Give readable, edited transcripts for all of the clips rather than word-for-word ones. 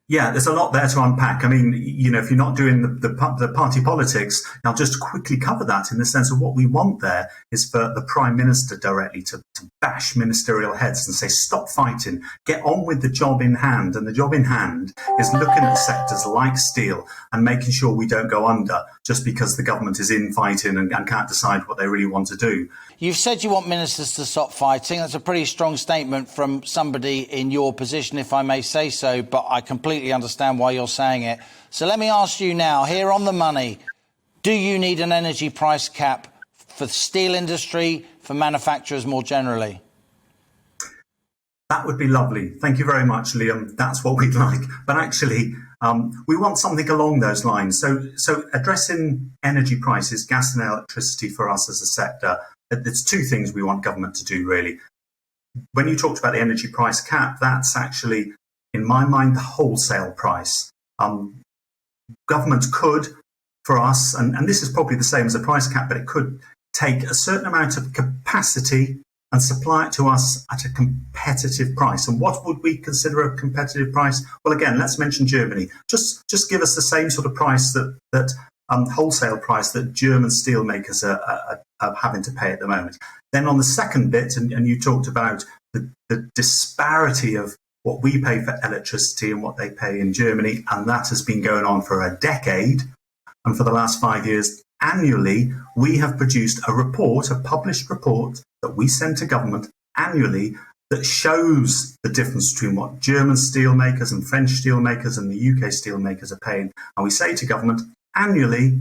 Yeah, there's a lot there to unpack. I mean, if you're not doing the party politics, I'll just quickly cover that in the sense of what we want there is for the Prime Minister directly to bash ministerial heads and say, stop fighting, get on with the job in hand. And the job in hand is looking at sectors like steel and making sure we don't go under just because the government is in fighting and can't decide what they really want to do. You've said you want ministers to stop fighting. That's a pretty strong statement from somebody in your position, if I may say so, but I completely understand why you're saying it. So let me ask you now, here on the money, do you need an energy price cap for the steel industry, for manufacturers more generally? That would be lovely. Thank you very much, Liam. That's what we'd like. But actually, we want something along those lines. So addressing energy prices, gas and electricity for us as a sector, there's two things we want government to do, really. When you talked about the energy price cap, that's actually, in my mind, the wholesale price. Government could, for us, and this is probably the same as a price cap, but it could take a certain amount of capacity and supply it to us at a competitive price. And what would we consider a competitive price? Well, again, let's mention Germany. Just give us the same sort of price that wholesale price that German steelmakers are having to pay at the moment. Then on the second bit, and you talked about the disparity of what we pay for electricity and what they pay in Germany, and that has been going on for a decade. And for the last 5 years, annually, we have produced a published report that we send to government annually that shows the difference between what German steelmakers and French steelmakers and the UK steelmakers are paying. And we say to government annually,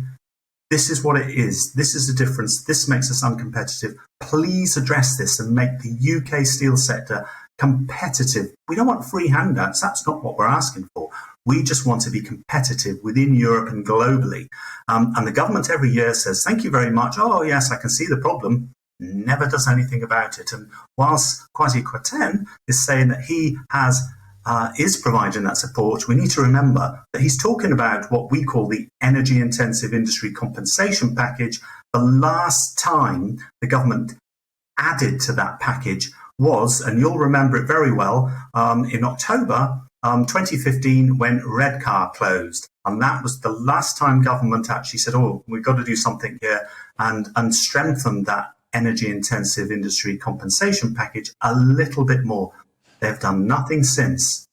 this is what it is. This is the difference. This makes us uncompetitive. Please address this and make the UK steel sector competitive. We don't want free handouts. That's not what we're asking for. We just want to be competitive within Europe and globally. And the government every year says, thank you very much. Oh, yes, I can see the problem. Never does anything about it. And whilst Kwasi Kwarteng is saying that he is providing that support, we need to remember that he's talking about what we call the energy intensive industry compensation package. The last time the government added to that package was, and you'll remember it very well, in October 2015 when Redcar closed. And that was the last time government actually said, oh, we've got to do something here and strengthen that energy intensive industry compensation package a little bit more. They've done nothing since.